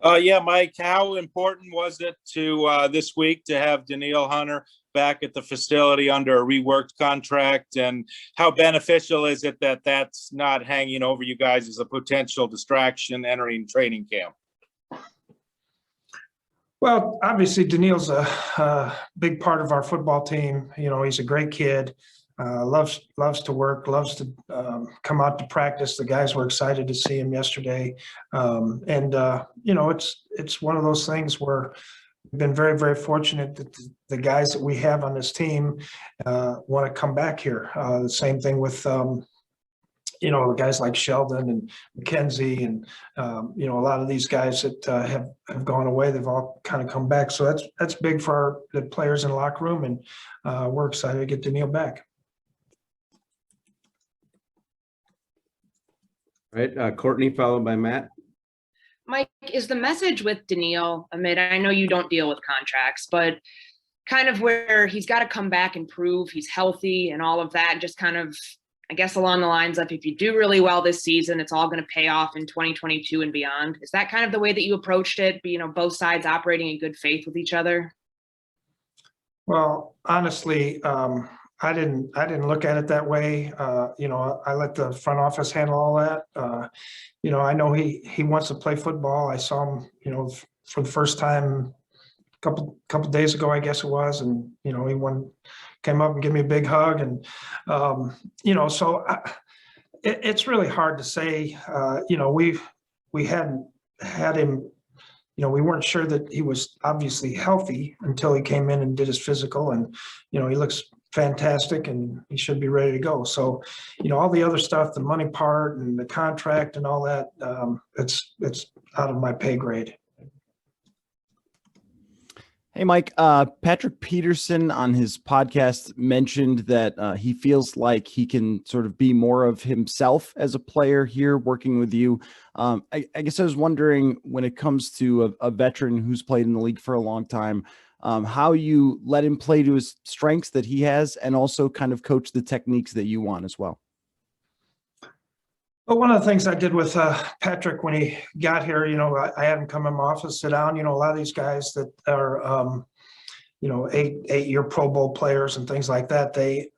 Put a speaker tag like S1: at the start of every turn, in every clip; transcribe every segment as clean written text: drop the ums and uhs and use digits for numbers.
S1: Yeah, Mike, how important was it to this week to have Danielle Hunter back at the facility under a reworked contract? And how beneficial is it that that's not hanging over you guys as a potential distraction entering training camp?
S2: Well, obviously, Daniil's a big part of our football team. He's a great kid, loves to work, loves to come out to practice. The guys were excited to see him yesterday, and it's one of those things where we've been very, very fortunate that the guys that we have on this team want to come back here. The same thing with guys like Sheldon and McKenzie and, a lot of these guys that have gone away, they've all kind of come back. So that's big for the players in the locker room. And we're excited to get Danielle back.
S3: All right. Courtney, followed by Matt.
S4: Mike, is the message with Danielle amid, I know you don't deal with contracts, but kind of where he's got to come back and prove he's healthy and all of that, just kind of, I guess, along the lines of if you do really well this season, it's all going to pay off in 2022 and beyond. Is that kind of the way that you approached it? Both sides operating in good faith with each other?
S2: Well, honestly, I didn't look at it that way. I let the front office handle all that. I know he wants to play football. I saw him, for the first time a couple days ago, I guess it was, and he came up and gave me a big hug, and so it's really hard to say. We hadn't had him. We weren't sure that he was obviously healthy until he came in and did his physical, and he looks fantastic and he should be ready to go. So, all the other stuff, the money part and the contract and all that, it's out of my pay grade.
S5: Hey, Mike, Patrick Peterson on his podcast mentioned that he feels like he can sort of be more of himself as a player here working with you. I guess I was wondering, when it comes to a veteran who's played in the league for a long time, how you let him play to his strengths that he has and also kind of coach the techniques that you want as well.
S2: Well, one of the things I did with Patrick when he got here, I had him come in my office, sit down. A lot of these guys that are, 8-year Pro Bowl players and things like that, they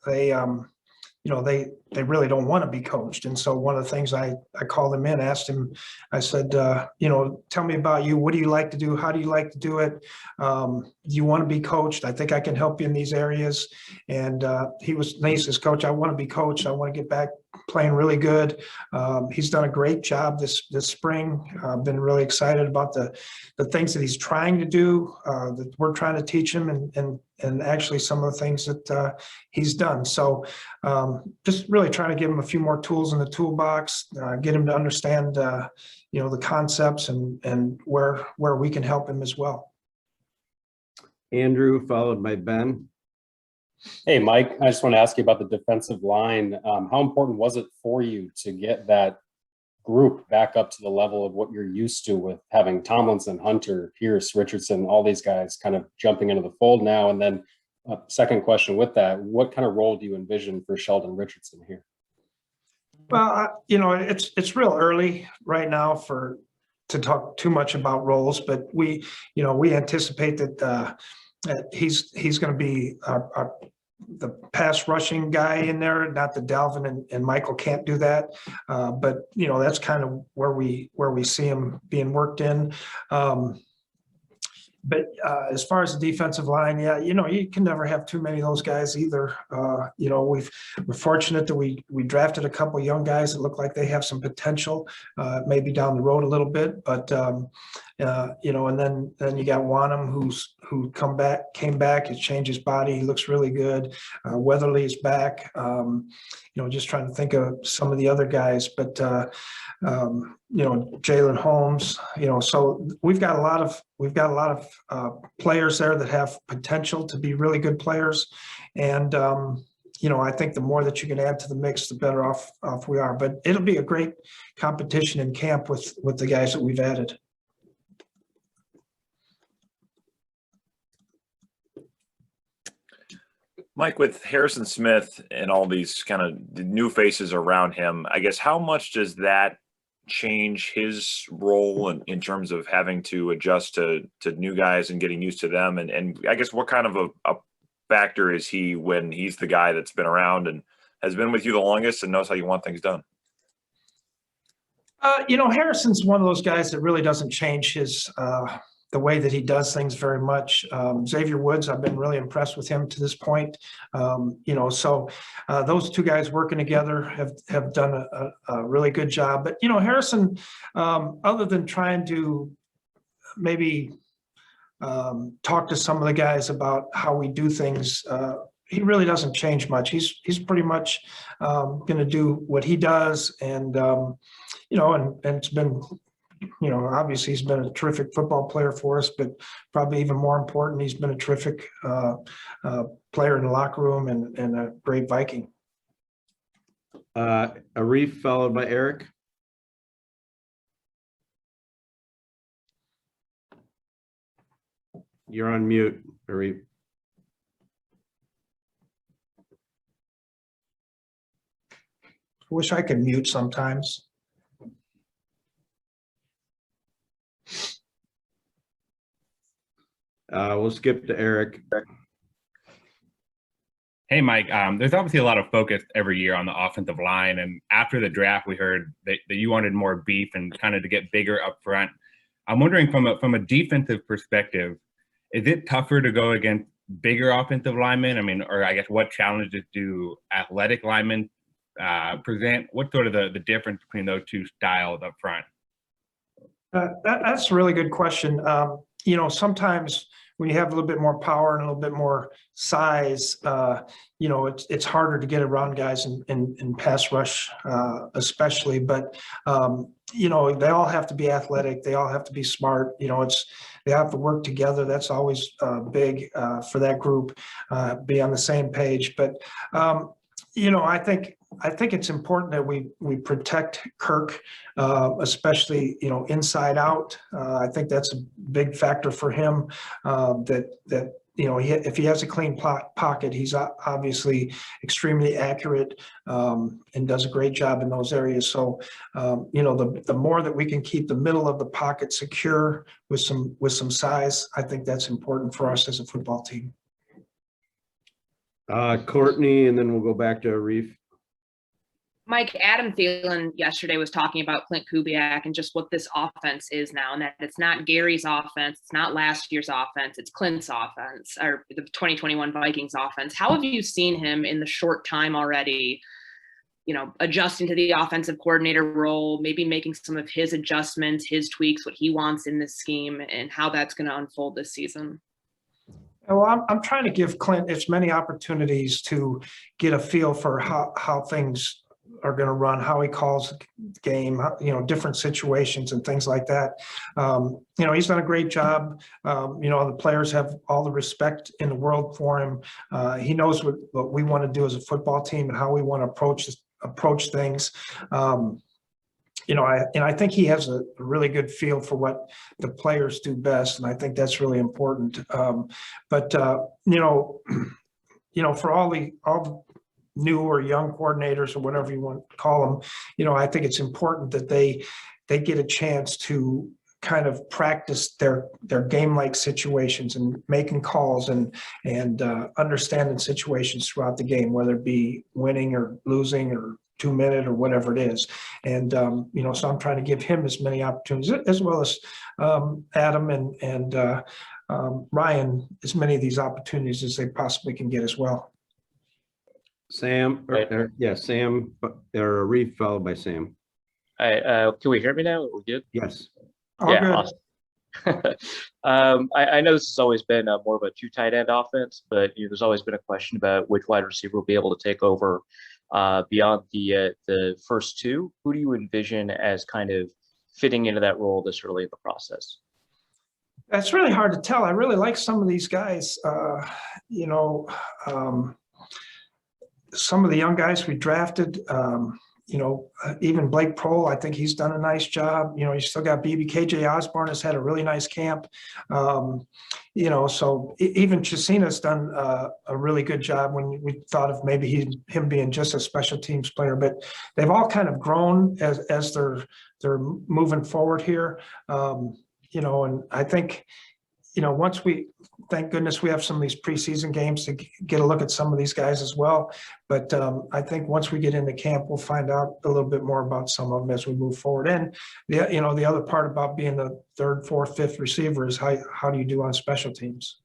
S2: really don't want to be coached. And so one of the things I called him in, asked him, I said, tell me about you. What do you like to do? How do you like to do it? Do you want to be coached? I think I can help you in these areas. And he says, Coach, I want to be coached. I want to get back playing really good. He's done a great job this spring. I've been really excited about the things that he's trying to do, that we're trying to teach him, and actually some of the things that he's done. So just really trying to give him a few more tools in the toolbox, get him to understand, the concepts and where we can help him as well.
S3: Andrew, followed by Ben.
S6: Hey, Mike, I just want to ask you about the defensive line. How important was it for you to get that group back up to the level of what you're used to, with having Tomlinson, Hunter, Pierce, Richardson, all these guys kind of jumping into the fold now? And then second question with that, what kind of role do you envision for Sheldon Richardson here?
S2: Well, it's real early right now to talk too much about roles, but we anticipate that he's going to be the pass rushing guy in there. Not that Dalvin and Michael can't do that, but that's kind of where we see him being worked in. But as far as the defensive line, yeah, you can never have too many of those guys either. We're fortunate that we drafted a couple of young guys that look like they have some potential, maybe down the road a little bit. But and then you got Wanham who came back. He's changed his body. He looks really good. Weatherly is back. Just trying to think of some of the other guys, but Jalen Holmes. So we've got a lot of players there that have potential to be really good players, and I think the more that you can add to the mix, the better off we are. But it'll be a great competition in camp with the guys that we've added.
S7: Mike, with Harrison Smith and all these kind of new faces around him, I guess how much does that change his role in terms of having to adjust to new guys and getting used to them? And I guess what kind of a factor is he when he's the guy that's been around and has been with you the longest and knows how you want things done?
S2: Harrison's one of those guys that really doesn't change the way that he does things very much. Xavier Woods, I've been really impressed with him to this point. So those two guys working together have done a really good job. But, Harrison, other than trying to maybe talk to some of the guys about how we do things, he really doesn't change much. He's pretty much going to do what he does. And, and it's been, obviously he's been a terrific football player for us, but probably even more important, he's been a terrific player in the locker room and a great Viking.
S3: Arif followed by Eric. You're on mute, Arif.
S2: I wish I could mute sometimes.
S3: We'll skip to Eric.
S8: Hey, Mike, there's obviously a lot of focus every year on the offensive line. And after the draft, we heard that you wanted more beef and kind of to get bigger up front. I'm wondering from a defensive perspective, is it tougher to go against bigger offensive linemen? I mean, or I guess what challenges do athletic linemen present? What's sort of the difference between those two styles up front?
S2: That's a really good question. Sometimes when you have a little bit more power and a little bit more size, it's harder to get around guys in pass rush, especially. But they all have to be athletic. They all have to be smart. They have to work together. That's always big for that group. Be on the same page. But I think it's important that we protect Kirk, especially inside out. I think that's a big factor for him. If he has a clean pocket, he's obviously extremely accurate and does a great job in those areas. So the more that we can keep the middle of the pocket secure with some size, I think that's important for us as a football team.
S3: Courtney, and then we'll go back to Arif.
S4: Mike, Adam Thielen yesterday was talking about Clint Kubiak and just what this offense is now, and that it's not Gary's offense, it's not last year's offense, it's Clint's offense, or the 2021 Vikings offense. How have you seen him in the short time already, adjusting to the offensive coordinator role, maybe making some of his adjustments, his tweaks, what he wants in this scheme, and how that's going to unfold this season?
S2: Well, I'm trying to give Clint as many opportunities to get a feel for how things are going to run, how he calls the game, different situations and things like that. He's done a great job. The players have all the respect in the world for him. He knows what we want to do as a football team and how we want to approach things. I think he has a really good feel for what the players do best, and I think that's really important. For all the new or young coordinators or whatever you want to call them, I think it's important that they get a chance to kind of practice their game-like situations and making calls and understanding situations throughout the game, whether it be winning or losing or 2-minute or whatever it is. And, so I'm trying to give him as many opportunities as well as Adam and Ryan, as many of these opportunities as they possibly can get as well.
S3: Sam, Sam, or Arif followed by Sam.
S9: All right, can we hear me now? We're good?
S3: Yes.
S2: All good.
S9: Awesome. I know this has always been more of a 2 tight end offense, but there's always been a question about which wide receiver will be able to take over beyond the first 2. Who do you envision as kind of fitting into that role this early in the process?
S2: It's really hard to tell. I really like some of these guys. Some of the young guys we drafted, Even Blake Prohl, I think he's done a nice job. You still got KJ Osborne has had a really nice camp. So even Chesina's done a really good job when we thought of maybe him being just a special teams player, but they've all kind of grown as they're moving forward here. And I think, thank goodness we have some of these preseason games to get a look at some of these guys as well. But I think once we get into camp, we'll find out a little bit more about some of them as we move forward. And the other part about being the third, fourth, fifth receiver is how do you do on special teams?